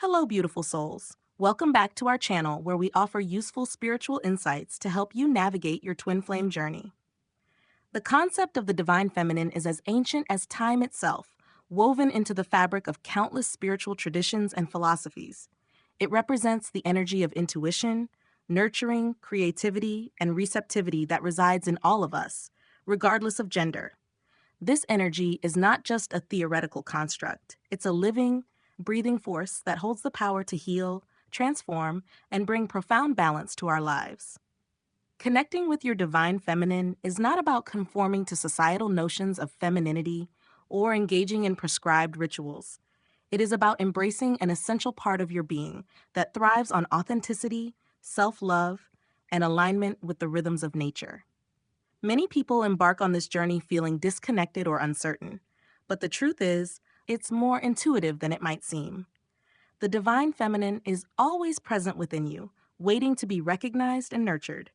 Hello, beautiful souls. Welcome back to our channel where we offer useful spiritual insights to help you navigate your twin flame journey. The concept of the divine feminine is as ancient as time itself, woven into the fabric of countless spiritual traditions and philosophies. It represents the energy of intuition, nurturing, creativity, and receptivity that resides in all of us, regardless of gender. This energy is not just a theoretical construct, it's a living, breathing force that holds the power to heal, transform, and bring profound balance to our lives. Connecting with your divine feminine is not about conforming to societal notions of femininity or engaging in prescribed rituals. It is about embracing an essential part of your being that thrives on authenticity, self love, and alignment with the rhythms of nature. Many people embark on this journey feeling disconnected or uncertain, but the truth is, it's more intuitive than it might seem. The divine feminine is always present within you, waiting to be recognized and nurtured.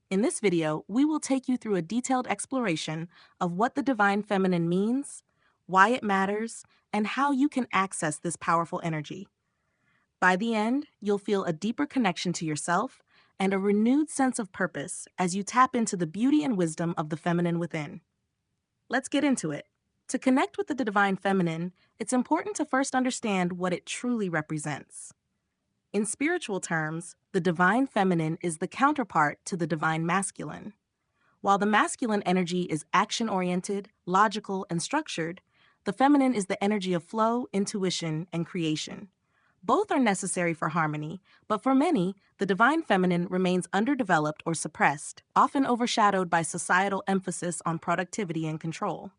In this video, we will take you through a detailed exploration of what the divine feminine means, why it matters, and how you can access this powerful energy. By the end, you'll feel a deeper connection to yourself and a renewed sense of purpose as you tap into the beauty and wisdom of the feminine within. Let's get into it. To connect with the divine feminine, it's important to first understand what it truly represents. In spiritual terms, the divine feminine is the counterpart to the divine masculine. While the masculine energy is action-oriented, logical, and structured, the feminine is the energy of flow, intuition, and creation. Both are necessary for harmony, but for many, the divine feminine remains underdeveloped or suppressed, often overshadowed by societal emphasis on productivity and control.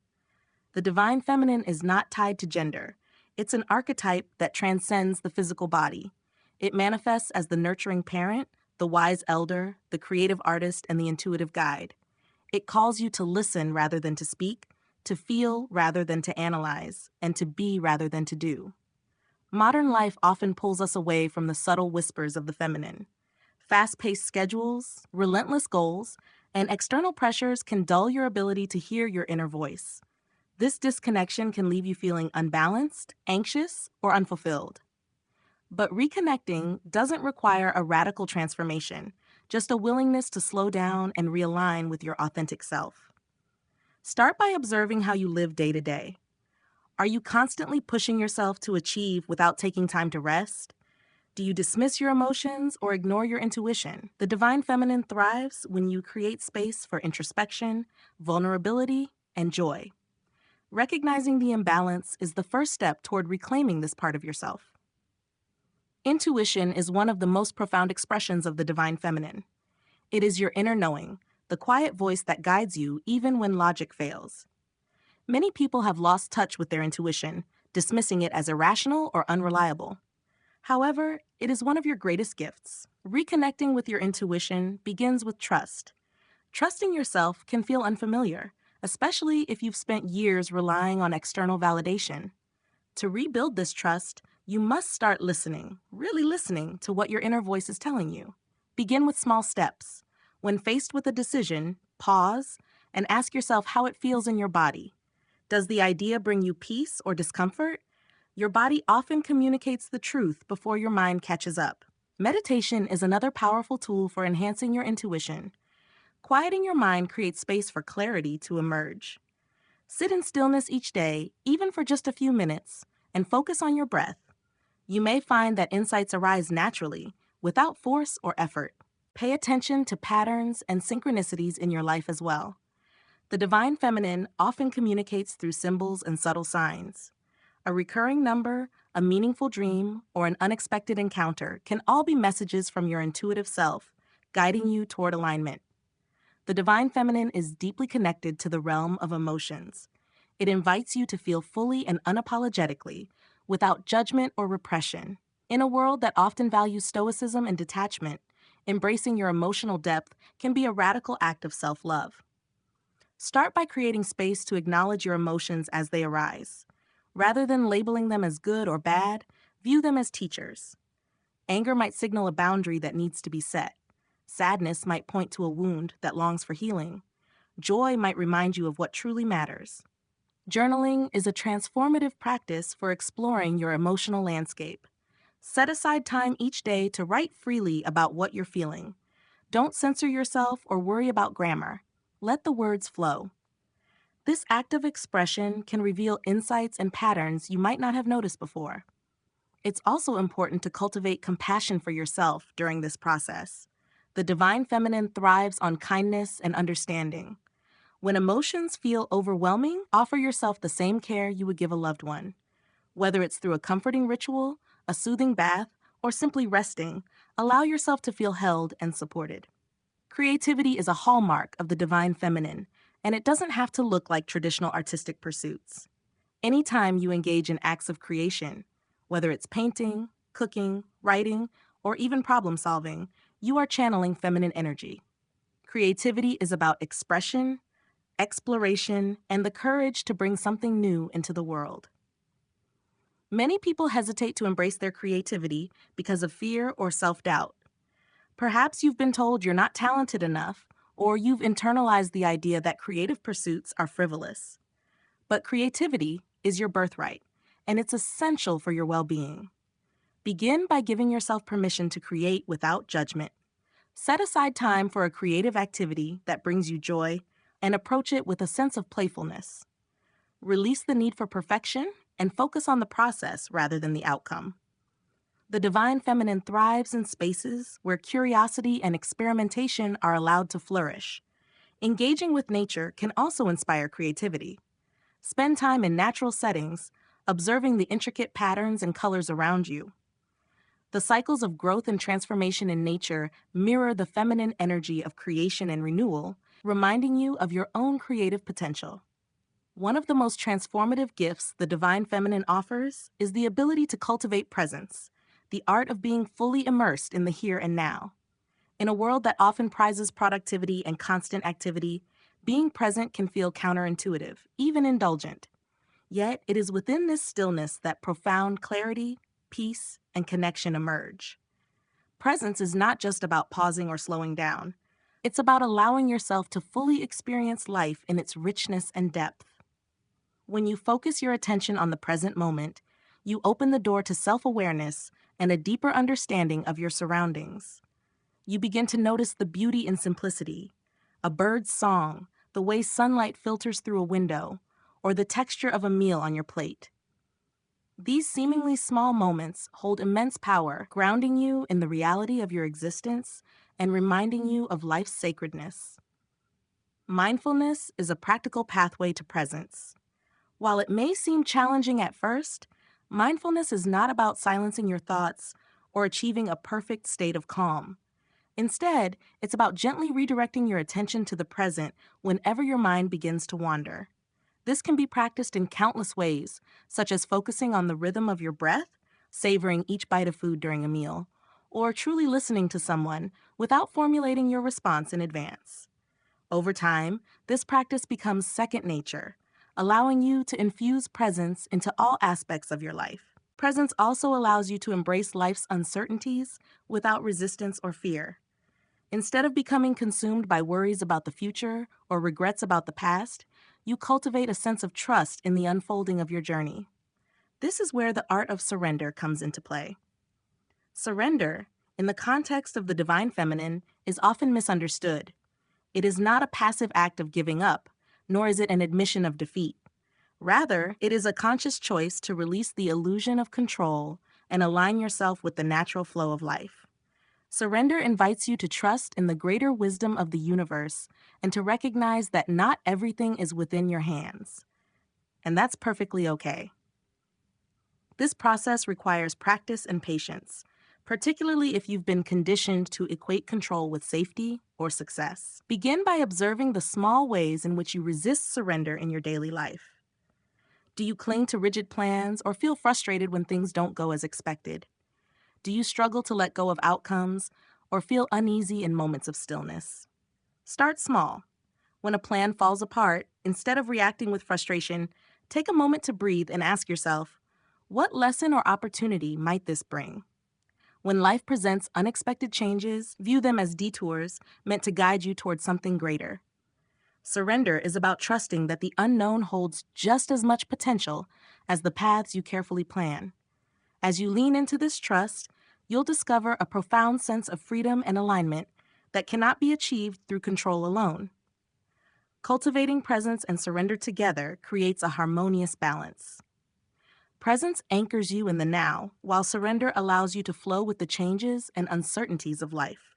The divine feminine is not tied to gender. It's an archetype that transcends the physical body. It manifests as the nurturing parent, the wise elder, the creative artist, and the intuitive guide. It calls you to listen rather than to speak, to feel rather than to analyze, and to be rather than to do. Modern life often pulls us away from the subtle whispers of the feminine. Fast-paced schedules, relentless goals, and external pressures can dull your ability to hear your inner voice. This disconnection can leave you feeling unbalanced, anxious, or unfulfilled. But reconnecting doesn't require a radical transformation, just a willingness to slow down and realign with your authentic self. Start by observing how you live day to day. Are you constantly pushing yourself to achieve without taking time to rest? Do you dismiss your emotions or ignore your intuition? The divine feminine thrives when you create space for introspection, vulnerability, and joy. Recognizing the imbalance is the first step toward reclaiming this part of yourself. Intuition is one of the most profound expressions of the divine feminine. It is your inner knowing, the quiet voice that guides you even when logic fails. Many people have lost touch with their intuition, dismissing it as irrational or unreliable. However, it is one of your greatest gifts. Reconnecting with your intuition begins with trust. Trusting yourself can feel unfamiliar, especially if you've spent years relying on external validation. To rebuild this trust, you must start listening, really listening to what your inner voice is telling you. Begin with small steps. When faced with a decision, pause and ask yourself how it feels in your body. Does the idea bring you peace or discomfort? Your body often communicates the truth before your mind catches up. Meditation is another powerful tool for enhancing your intuition. Quieting your mind creates space for clarity to emerge. Sit in stillness each day, even for just a few minutes, and focus on your breath. You may find that insights arise naturally, without force or effort. Pay attention to patterns and synchronicities in your life as well. The divine feminine often communicates through symbols and subtle signs. A recurring number, a meaningful dream, or an unexpected encounter can all be messages from your intuitive self, guiding you toward alignment. The divine feminine is deeply connected to the realm of emotions. It invites you to feel fully and unapologetically, without judgment or repression. In a world that often values stoicism and detachment, embracing your emotional depth can be a radical act of self-love. Start by creating space to acknowledge your emotions as they arise. Rather than labeling them as good or bad, view them as teachers. Anger might signal a boundary that needs to be set. Sadness might point to a wound that longs for healing. Joy might remind you of what truly matters. Journaling is a transformative practice for exploring your emotional landscape. Set aside time each day to write freely about what you're feeling. Don't censor yourself or worry about grammar. Let the words flow. This act of expression can reveal insights and patterns you might not have noticed before. It's also important to cultivate compassion for yourself during this process. The divine feminine thrives on kindness and understanding. When emotions feel overwhelming, offer yourself the same care you would give a loved one. Whether it's through a comforting ritual, a soothing bath, or simply resting, allow yourself to feel held and supported. Creativity is a hallmark of the divine feminine, and it doesn't have to look like traditional artistic pursuits. Anytime you engage in acts of creation, whether it's painting, cooking, writing, or even problem solving, you are channeling feminine energy. Creativity is about expression, exploration, and the courage to bring something new into the world. Many people hesitate to embrace their creativity because of fear or self-doubt. Perhaps you've been told you're not talented enough, or you've internalized the idea that creative pursuits are frivolous. But creativity is your birthright, and it's essential for your well-being. Begin by giving yourself permission to create without judgment. Set aside time for a creative activity that brings you joy and approach it with a sense of playfulness. Release the need for perfection and focus on the process rather than the outcome. The divine feminine thrives in spaces where curiosity and experimentation are allowed to flourish. Engaging with nature can also inspire creativity. Spend time in natural settings, observing the intricate patterns and colors around you. The cycles of growth and transformation in nature mirror the feminine energy of creation and renewal, reminding you of your own creative potential. One of the most transformative gifts the divine feminine offers is the ability to cultivate presence, the art of being fully immersed in the here and now. In a world that often prizes productivity and constant activity, being present can feel counterintuitive, even indulgent. Yet, it is within this stillness that profound clarity, peace, and connection emerge. Presence is not just about pausing or slowing down. It's about allowing yourself to fully experience life in its richness and depth. When you focus your attention on the present moment, you open the door to self-awareness and a deeper understanding of your surroundings. You begin to notice the beauty in simplicity, a bird's song, the way sunlight filters through a window, or the texture of a meal on your plate. These seemingly small moments hold immense power, grounding you in the reality of your existence and reminding you of life's sacredness. Mindfulness is a practical pathway to presence. While it may seem challenging at first, mindfulness is not about silencing your thoughts or achieving a perfect state of calm. Instead, it's about gently redirecting your attention to the present whenever your mind begins to wander. This can be practiced in countless ways, such as focusing on the rhythm of your breath, savoring each bite of food during a meal, or truly listening to someone without formulating your response in advance. Over time, this practice becomes second nature, allowing you to infuse presence into all aspects of your life. Presence also allows you to embrace life's uncertainties without resistance or fear. Instead of becoming consumed by worries about the future or regrets about the past, you cultivate a sense of trust in the unfolding of your journey. This is where the art of surrender comes into play. Surrender, in the context of the divine feminine, is often misunderstood. It is not a passive act of giving up, nor is it an admission of defeat. Rather, it is a conscious choice to release the illusion of control and align yourself with the natural flow of life. Surrender invites you to trust in the greater wisdom of the universe and to recognize that not everything is within your hands. And that's perfectly okay. This process requires practice and patience, particularly if you've been conditioned to equate control with safety or success. Begin by observing the small ways in which you resist surrender in your daily life. Do you cling to rigid plans or feel frustrated when things don't go as expected? Do you struggle to let go of outcomes or feel uneasy in moments of stillness? Start small. When a plan falls apart, instead of reacting with frustration, take a moment to breathe and ask yourself, what lesson or opportunity might this bring? When life presents unexpected changes, view them as detours meant to guide you towards something greater. Surrender is about trusting that the unknown holds just as much potential as the paths you carefully plan. As you lean into this trust, you'll discover a profound sense of freedom and alignment that cannot be achieved through control alone. Cultivating presence and surrender together creates a harmonious balance. Presence anchors you in the now, while surrender allows you to flow with the changes and uncertainties of life.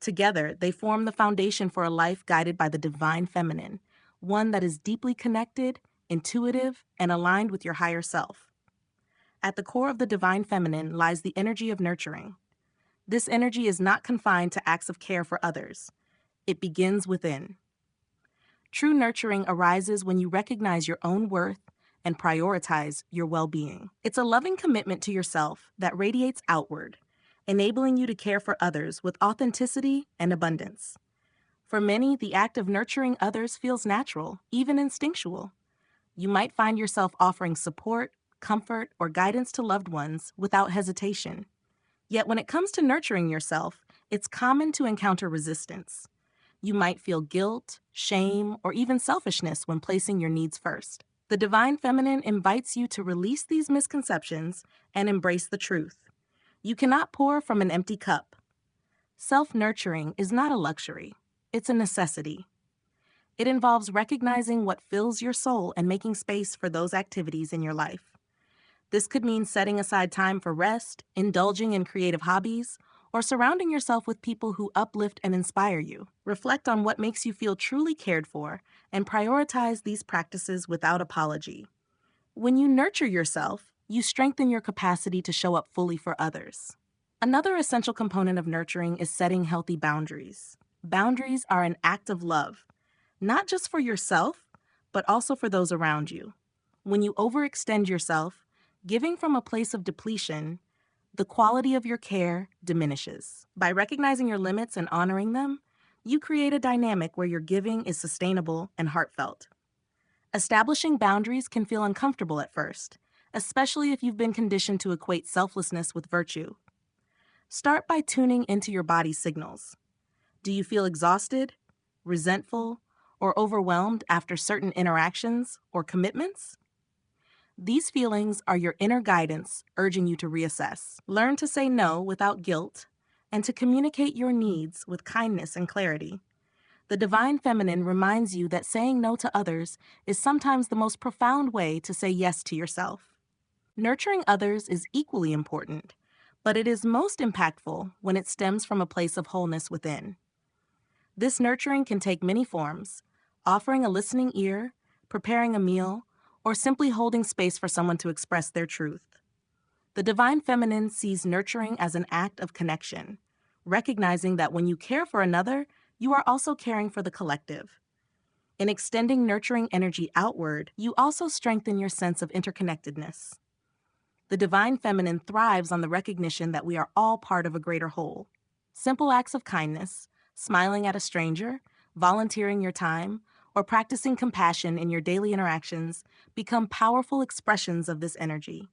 Together, they form the foundation for a life guided by the divine feminine, one that is deeply connected, intuitive, and aligned with your higher self. At the core of the divine feminine lies the energy of nurturing. This energy is not confined to acts of care for others. It begins within. True nurturing arises when you recognize your own worth and prioritize your well-being. It's a loving commitment to yourself that radiates outward, enabling you to care for others with authenticity and abundance. For many, the act of nurturing others feels natural, even instinctual. You might find yourself offering support, comfort, or guidance to loved ones without hesitation. Yet when it comes to nurturing yourself, it's common to encounter resistance. You might feel guilt, shame, or even selfishness when placing your needs first. The divine feminine invites you to release these misconceptions and embrace the truth. You cannot pour from an empty cup. Self-nurturing is not a luxury, it's a necessity. It involves recognizing what fills your soul and making space for those activities in your life. This could mean setting aside time for rest, indulging in creative hobbies, or surrounding yourself with people who uplift and inspire you. Reflect on what makes you feel truly cared for and prioritize these practices without apology. When you nurture yourself, you strengthen your capacity to show up fully for others. Another essential component of nurturing is setting healthy boundaries. Boundaries are an act of love, not just for yourself, but also for those around you. When you overextend yourself, giving from a place of depletion, the quality of your care diminishes. By recognizing your limits and honoring them, you create a dynamic where your giving is sustainable and heartfelt. Establishing boundaries can feel uncomfortable at first, especially if you've been conditioned to equate selflessness with virtue. Start by tuning into your body's signals. Do you feel exhausted, resentful, or overwhelmed after certain interactions or commitments? These feelings are your inner guidance urging you to reassess. Learn to say no without guilt and to communicate your needs with kindness and clarity. The divine feminine reminds you that saying no to others is sometimes the most profound way to say yes to yourself. Nurturing others is equally important, but it is most impactful when it stems from a place of wholeness within. This nurturing can take many forms: offering a listening ear, preparing a meal, or simply holding space for someone to express their truth. The divine feminine sees nurturing as an act of connection, recognizing that when you care for another, you are also caring for the collective. In extending nurturing energy outward, you also strengthen your sense of interconnectedness. The divine feminine thrives on the recognition that we are all part of a greater whole. Simple acts of kindness, smiling at a stranger, volunteering your time, or practicing compassion in your daily interactions become powerful expressions of this energy.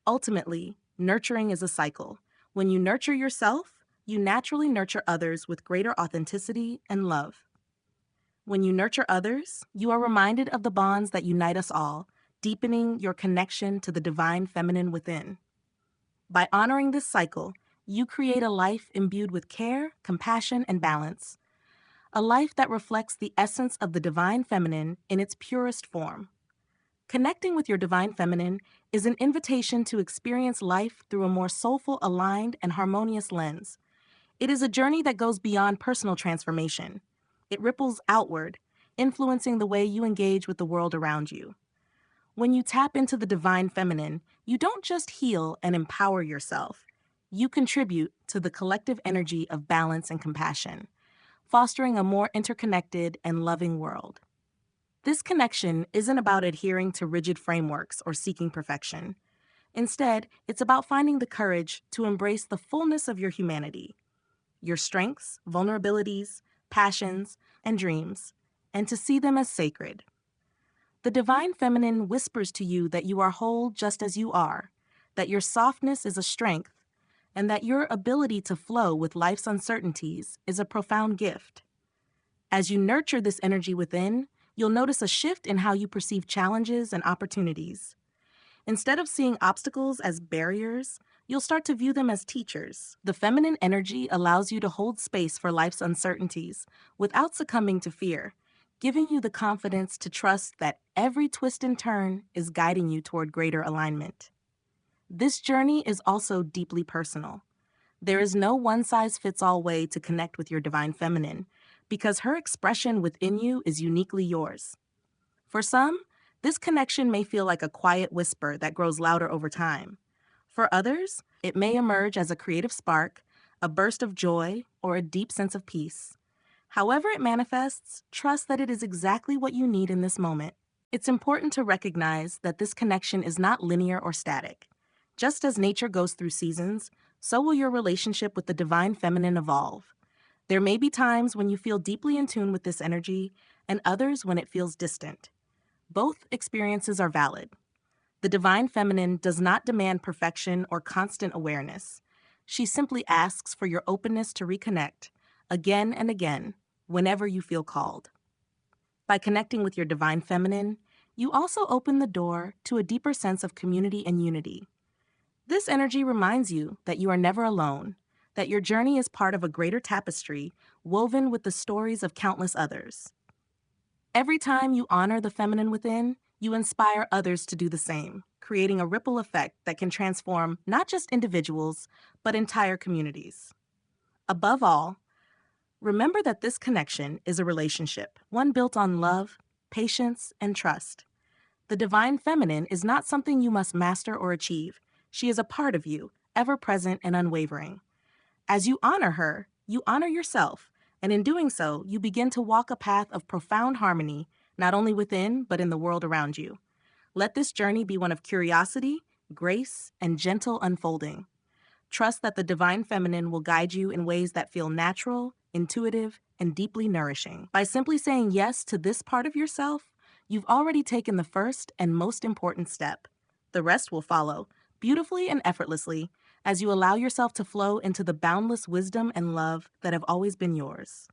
Ultimately, nurturing is a cycle. When you nurture yourself, you naturally nurture others with greater authenticity and love. When you nurture others, you are reminded of the bonds that unite us all, deepening your connection to the divine feminine within. By honoring this cycle, you create a life imbued with care, compassion, and balance. A life that reflects the essence of the divine feminine in its purest form. Connecting with your divine feminine is an invitation to experience life through a more soulful, aligned, and harmonious lens. It is a journey that goes beyond personal transformation. It ripples outward, influencing the way you engage with the world around you. When you tap into the divine feminine, you don't just heal and empower yourself. You contribute to the collective energy of balance and compassion, fostering a more interconnected and loving world. This connection isn't about adhering to rigid frameworks or seeking perfection. Instead, it's about finding the courage to embrace the fullness of your humanity, your strengths, vulnerabilities, passions, and dreams, and to see them as sacred. The divine feminine whispers to you that you are whole just as you are, that your softness is a strength, and that your ability to flow with life's uncertainties is a profound gift. As you nurture this energy within, you'll notice a shift in how you perceive challenges and opportunities. Instead of seeing obstacles as barriers, you'll start to view them as teachers. The feminine energy allows you to hold space for life's uncertainties without succumbing to fear, giving you the confidence to trust that every twist and turn is guiding you toward greater alignment. This journey is also deeply personal. There is no one-size-fits-all way to connect with your divine feminine because her expression within you is uniquely yours. For some, this connection may feel like a quiet whisper that grows louder over time. For others, it may emerge as a creative spark, a burst of joy, or a deep sense of peace. However it manifests, trust that it is exactly what you need in this moment. It's important to recognize that this connection is not linear or static. Just as nature goes through seasons, so will your relationship with the divine feminine evolve. There may be times when you feel deeply in tune with this energy, and others when it feels distant. Both experiences are valid. The divine feminine does not demand perfection or constant awareness. She simply asks for your openness to reconnect, again and again, whenever you feel called. By connecting with your divine feminine, you also open the door to a deeper sense of community and unity. This energy reminds you that you are never alone, that your journey is part of a greater tapestry woven with the stories of countless others. Every time you honor the feminine within, you inspire others to do the same, creating a ripple effect that can transform not just individuals, but entire communities. Above all, remember that this connection is a relationship, one built on love, patience, and trust. The divine feminine is not something you must master or achieve. She is a part of you, ever present and unwavering. As you honor her, you honor yourself, and in doing so, you begin to walk a path of profound harmony, not only within, but in the world around you. Let this journey be one of curiosity, grace, and gentle unfolding. Trust that the divine feminine will guide you in ways that feel natural, intuitive, and deeply nourishing. By simply saying yes to this part of yourself, you've already taken the first and most important step. The rest will follow, beautifully and effortlessly, as you allow yourself to flow into the boundless wisdom and love that have always been yours.